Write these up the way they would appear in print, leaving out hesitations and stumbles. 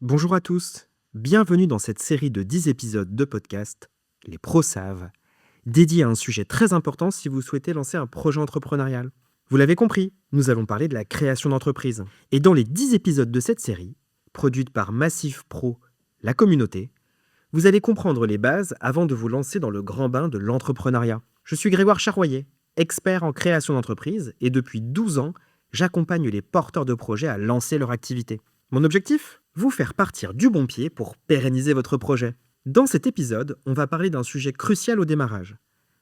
Bonjour à tous, bienvenue dans cette série de 10 épisodes de podcast, Les pros savent, dédié à un sujet très important si vous souhaitez lancer un projet entrepreneurial. Vous l'avez compris, nous allons parler de la création d'entreprise. Et dans les 10 épisodes de cette série, produite par Massif Pro, la communauté, vous allez comprendre les bases avant de vous lancer dans le grand bain de l'entrepreneuriat. Je suis Grégoire Charroyer, expert en création d'entreprise, et depuis 12 ans, j'accompagne les porteurs de projets à lancer leur activité. Mon objectif ? Vous faire partir du bon pied pour pérenniser votre projet. Dans cet épisode, on va parler d'un sujet crucial au démarrage.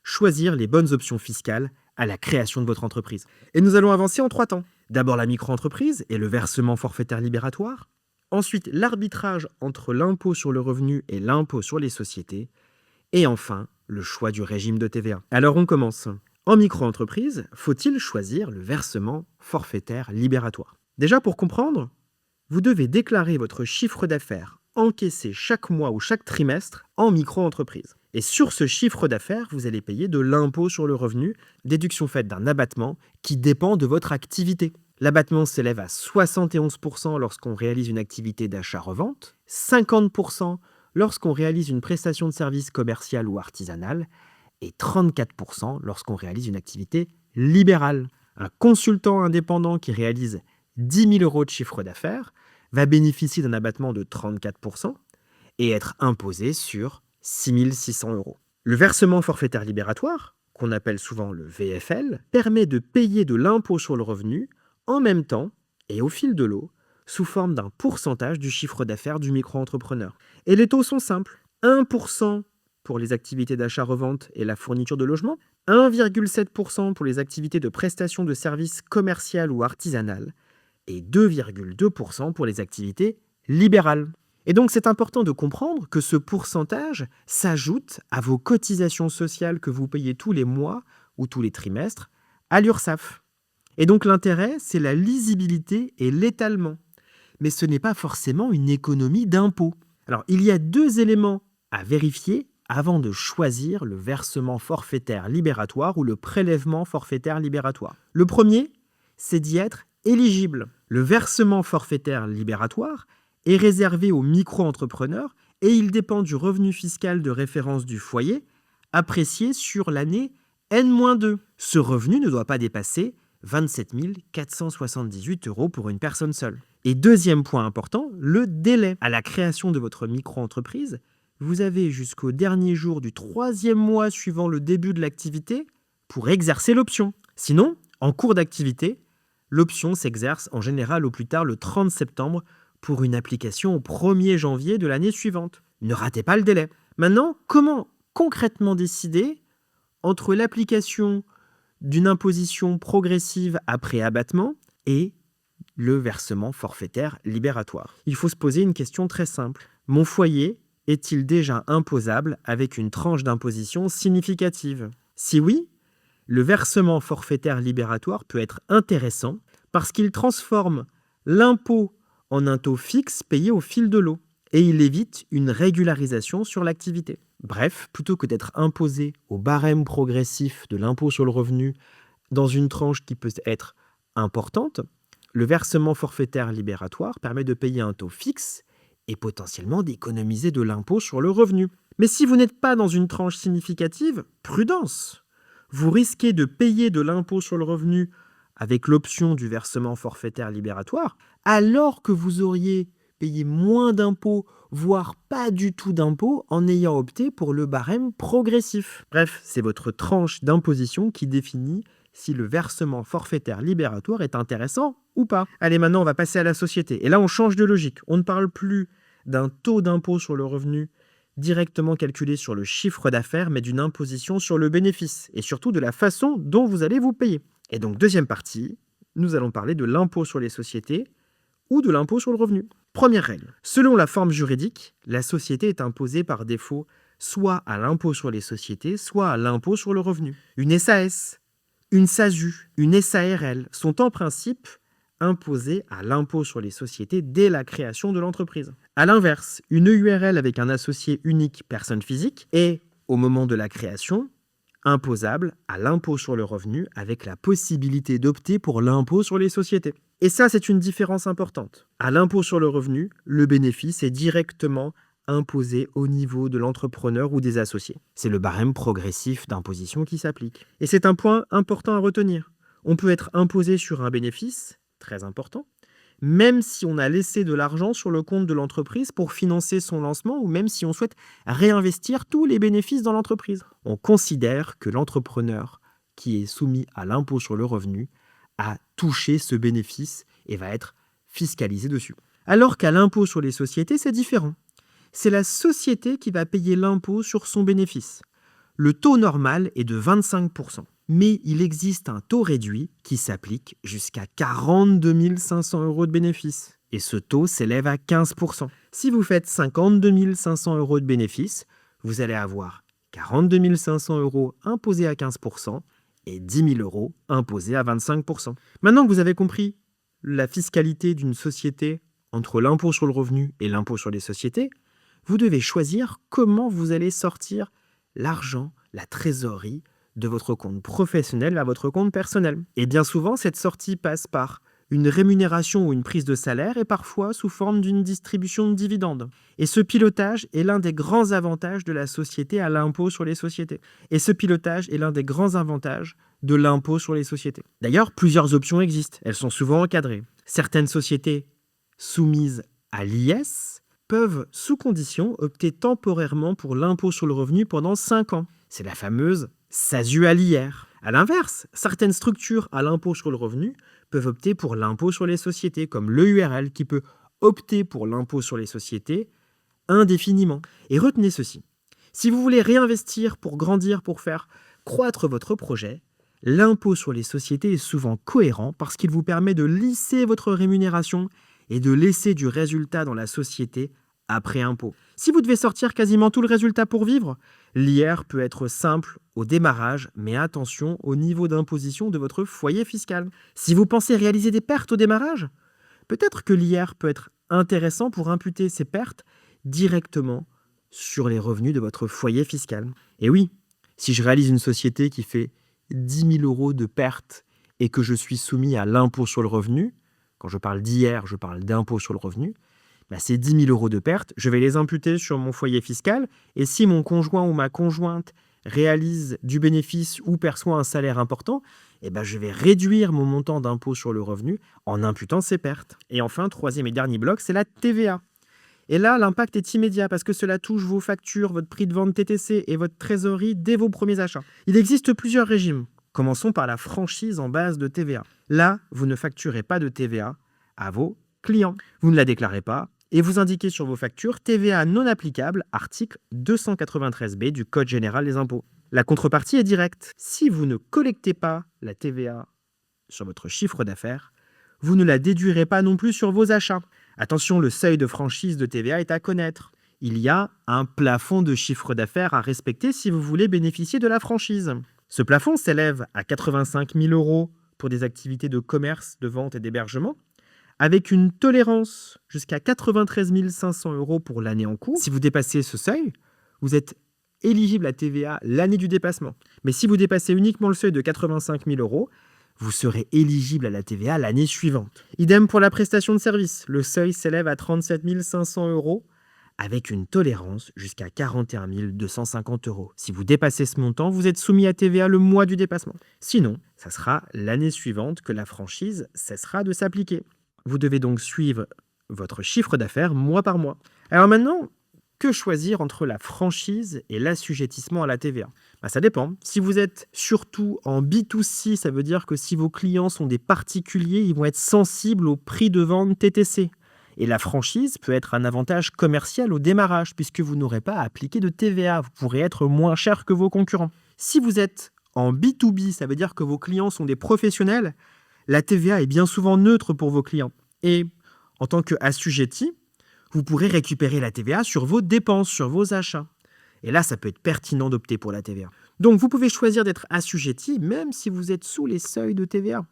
Choisir les bonnes options fiscales à la création de votre entreprise. Et nous allons avancer en 3 temps. D'abord la micro-entreprise et le versement forfaitaire libératoire. Ensuite, l'arbitrage entre l'impôt sur le revenu et l'impôt sur les sociétés. Et enfin, le choix du régime de TVA. Alors on commence. En micro-entreprise, faut-il choisir le versement forfaitaire libératoire ? Déjà pour comprendre, vous devez déclarer votre chiffre d'affaires encaissé chaque mois ou chaque trimestre en micro-entreprise. Et sur ce chiffre d'affaires, vous allez payer de l'impôt sur le revenu, déduction faite d'un abattement qui dépend de votre activité. L'abattement s'élève à 71% lorsqu'on réalise une activité d'achat-revente, 50% lorsqu'on réalise une prestation de service commerciale ou artisanale, et 34% lorsqu'on réalise une activité libérale. Un consultant indépendant qui réalise 10 000 € de chiffre d'affaires va bénéficier d'un abattement de 34% et être imposé sur 6 600 €. Le versement forfaitaire libératoire, qu'on appelle souvent le VFL, permet de payer de l'impôt sur le revenu en même temps et au fil de l'eau, sous forme d'un pourcentage du chiffre d'affaires du micro-entrepreneur. Et les taux sont simples. 1% pour les activités d'achat-revente et la fourniture de logement, 1,7% pour les activités de prestation de services commerciales ou artisanales, et 2,2% pour les activités libérales. Et donc c'est important de comprendre que ce pourcentage s'ajoute à vos cotisations sociales que vous payez tous les mois ou tous les trimestres à l'URSSAF. Et donc l'intérêt, c'est la lisibilité et l'étalement. Mais ce n'est pas forcément une économie d'impôt. Alors il y a 2 éléments à vérifier avant de choisir le versement forfaitaire libératoire ou le prélèvement forfaitaire libératoire. Le premier, c'est d'y être éligible. Le versement forfaitaire libératoire est réservé aux micro-entrepreneurs et il dépend du revenu fiscal de référence du foyer, apprécié sur l'année N-2. Ce revenu ne doit pas dépasser 27 478 € pour une personne seule. Et deuxième point important, le délai. À la création de votre micro-entreprise, vous avez jusqu'au dernier jour du 3e mois suivant le début de l'activité pour exercer l'option. Sinon, en cours d'activité, l'option s'exerce en général au plus tard le 30 septembre pour une application au 1er janvier de l'année suivante. Ne ratez pas le délai. Maintenant, comment concrètement décider entre l'application d'une imposition progressive après abattement et le versement forfaitaire libératoire ? Il faut se poser une question très simple. Mon foyer est-il déjà imposable avec une tranche d'imposition significative ? Si oui, le versement forfaitaire libératoire peut être intéressant parce qu'il transforme l'impôt en un taux fixe payé au fil de l'eau et il évite une régularisation sur l'activité. Bref, plutôt que d'être imposé au barème progressif de l'impôt sur le revenu dans une tranche qui peut être importante, le versement forfaitaire libératoire permet de payer un taux fixe et potentiellement d'économiser de l'impôt sur le revenu. Mais si vous n'êtes pas dans une tranche significative, prudence ! Vous risquez de payer de l'impôt sur le revenu avec l'option du versement forfaitaire libératoire, alors que vous auriez payé moins d'impôts, voire pas du tout d'impôts, en ayant opté pour le barème progressif. Bref, c'est votre tranche d'imposition qui définit si le versement forfaitaire libératoire est intéressant ou pas. Allez, maintenant on va passer à la société. Et là on change de logique. On ne parle plus d'un taux d'impôt sur le revenu directement calculé sur le chiffre d'affaires, mais d'une imposition sur le bénéfice, et surtout de la façon dont vous allez vous payer. Et donc, deuxième partie, nous allons parler de l'impôt sur les sociétés ou de l'impôt sur le revenu. Première règle, selon la forme juridique, la société est imposée par défaut soit à l'impôt sur les sociétés, soit à l'impôt sur le revenu. Une SAS, une SASU, une SARL sont en principe imposées à l'impôt sur les sociétés dès la création de l'entreprise. A l'inverse, une EURL avec un associé unique personne physique est, au moment de la création, imposable à l'impôt sur le revenu avec la possibilité d'opter pour l'impôt sur les sociétés. Et ça, c'est une différence importante. À l'impôt sur le revenu, le bénéfice est directement imposé au niveau de l'entrepreneur ou des associés. C'est le barème progressif d'imposition qui s'applique. Et c'est un point important à retenir. On peut être imposé sur un bénéfice, très important, même si on a laissé de l'argent sur le compte de l'entreprise pour financer son lancement ou même si on souhaite réinvestir tous les bénéfices dans l'entreprise. On considère que l'entrepreneur qui est soumis à l'impôt sur le revenu a touché ce bénéfice et va être fiscalisé dessus. Alors qu'à l'impôt sur les sociétés, c'est différent. C'est la société qui va payer l'impôt sur son bénéfice. Le taux normal est de 25%. Mais il existe un taux réduit qui s'applique jusqu'à 42 500 € de bénéfice. Et ce taux s'élève à 15%. Si vous faites 52 500 € de bénéfice, vous allez avoir 42 500 € imposés à 15% et 10 000 € imposés à 25%. Maintenant que vous avez compris la fiscalité d'une société entre l'impôt sur le revenu et l'impôt sur les sociétés, vous devez choisir comment vous allez sortir l'argent, la trésorerie, de votre compte professionnel à votre compte personnel. Et bien souvent, cette sortie passe par une rémunération ou une prise de salaire et parfois sous forme d'une distribution de dividendes. Et ce pilotage est l'un des grands avantages de la société à l'impôt sur les sociétés. Et ce pilotage est l'un des grands avantages de l'impôt sur les sociétés. D'ailleurs, plusieurs options existent. Elles sont souvent encadrées. Certaines sociétés soumises à l'IS peuvent, sous condition, opter temporairement pour l'impôt sur le revenu pendant 5 ans. C'est la fameuse SASU à l'IR. A l'inverse, certaines structures à l'impôt sur le revenu peuvent opter pour l'impôt sur les sociétés, comme l'EURL qui peut opter pour l'impôt sur les sociétés indéfiniment. Et retenez ceci, si vous voulez réinvestir pour grandir, pour faire croître votre projet, l'impôt sur les sociétés est souvent cohérent parce qu'il vous permet de lisser votre rémunération et de laisser du résultat dans la société après impôt. Si vous devez sortir quasiment tout le résultat pour vivre, l'IR peut être simple au démarrage, mais attention au niveau d'imposition de votre foyer fiscal. Si vous pensez réaliser des pertes au démarrage, peut-être que l'IR peut être intéressant pour imputer ces pertes directement sur les revenus de votre foyer fiscal. Et oui, si je réalise une société qui fait 10 000 € de pertes et que je suis soumis à l'impôt sur le revenu, quand je parle d'IR, je parle d'impôt sur le revenu, ces 10 000 € de pertes, je vais les imputer sur mon foyer fiscal. Et si mon conjoint ou ma conjointe réalise du bénéfice ou perçoit un salaire important, je vais réduire mon montant d'impôt sur le revenu en imputant ces pertes. Et enfin, troisième et dernier bloc, c'est la TVA. Et là, l'impact est immédiat parce que cela touche vos factures, votre prix de vente TTC et votre trésorerie dès vos premiers achats. Il existe plusieurs régimes. Commençons par la franchise en base de TVA. Là, vous ne facturez pas de TVA à vos clients. Vous ne la déclarez pas et vous indiquez sur vos factures TVA non applicable, article 293b du Code général des impôts. La contrepartie est directe. Si vous ne collectez pas la TVA sur votre chiffre d'affaires, vous ne la déduirez pas non plus sur vos achats. Attention, le seuil de franchise de TVA est à connaître. Il y a un plafond de chiffre d'affaires à respecter si vous voulez bénéficier de la franchise. Ce plafond s'élève à 85 000 € pour des activités de commerce, de vente et d'hébergement, avec une tolérance jusqu'à 93 500 € pour l'année en cours. Si vous dépassez ce seuil, vous êtes éligible à TVA l'année du dépassement. Mais si vous dépassez uniquement le seuil de 85 000 €, vous serez éligible à la TVA l'année suivante. Idem pour la prestation de service. Le seuil s'élève à 37 500 € avec une tolérance jusqu'à 41 250 €. Si vous dépassez ce montant, vous êtes soumis à TVA le mois du dépassement. Sinon, ça sera l'année suivante que la franchise cessera de s'appliquer. Vous devez donc suivre votre chiffre d'affaires mois par mois. Alors maintenant, que choisir entre la franchise et l'assujettissement à la TVA ? Ça dépend. Si vous êtes surtout en B2C, ça veut dire que si vos clients sont des particuliers, ils vont être sensibles au prix de vente TTC. Et la franchise peut être un avantage commercial au démarrage puisque vous n'aurez pas à appliquer de TVA. Vous pourrez être moins cher que vos concurrents. Si vous êtes en B2B, ça veut dire que vos clients sont des professionnels, la TVA est bien souvent neutre pour vos clients. Et en tant qu'assujetti, vous pourrez récupérer la TVA sur vos dépenses, sur vos achats. Et là, ça peut être pertinent d'opter pour la TVA. Donc, vous pouvez choisir d'être assujetti même si vous êtes sous les seuils de TVA.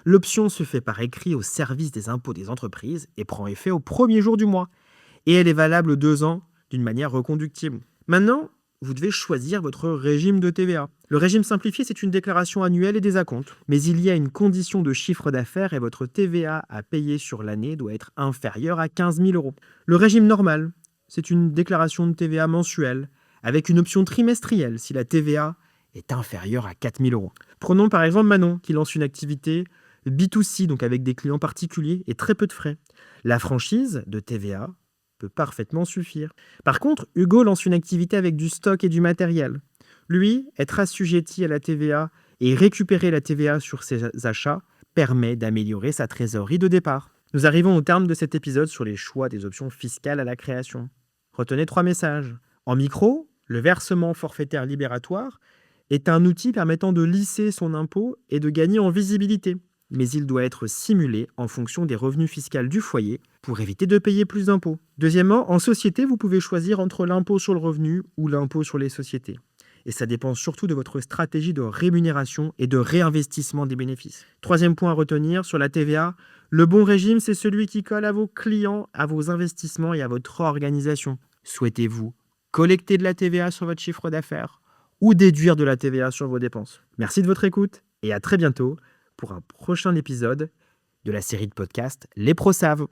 L'option se fait par écrit au service des impôts des entreprises et prend effet au premier jour du mois. Et elle est valable 2 ans d'une manière reconductible. Maintenant, vous devez choisir votre régime de TVA. Le régime simplifié, c'est une déclaration annuelle et des acomptes. Mais il y a une condition de chiffre d'affaires et votre TVA à payer sur l'année doit être inférieure à 15 000 euros. Le régime normal, c'est une déclaration de TVA mensuelle avec une option trimestrielle si la TVA est inférieure à 4 000 euros. Prenons par exemple Manon qui lance une activité B2C, donc avec des clients particuliers et très peu de frais. La franchise de TVA peut parfaitement suffire. Par contre, Hugo lance une activité avec du stock et du matériel. Lui, être assujetti à la TVA et récupérer la TVA sur ses achats permet d'améliorer sa trésorerie de départ. Nous arrivons au terme de cet épisode sur les choix des options fiscales à la création. Retenez 3 messages. En micro, le versement forfaitaire libératoire est un outil permettant de lisser son impôt et de gagner en visibilité. Mais il doit être simulé en fonction des revenus fiscaux du foyer pour éviter de payer plus d'impôts. Deuxièmement, en société, vous pouvez choisir entre l'impôt sur le revenu ou l'impôt sur les sociétés. Et ça dépend surtout de votre stratégie de rémunération et de réinvestissement des bénéfices. Troisième point à retenir sur la TVA, le bon régime, c'est celui qui colle à vos clients, à vos investissements et à votre organisation. Souhaitez-vous collecter de la TVA sur votre chiffre d'affaires ou déduire de la TVA sur vos dépenses? Merci de votre écoute et à très bientôt pour un prochain épisode de la série de podcasts Les Pros savent.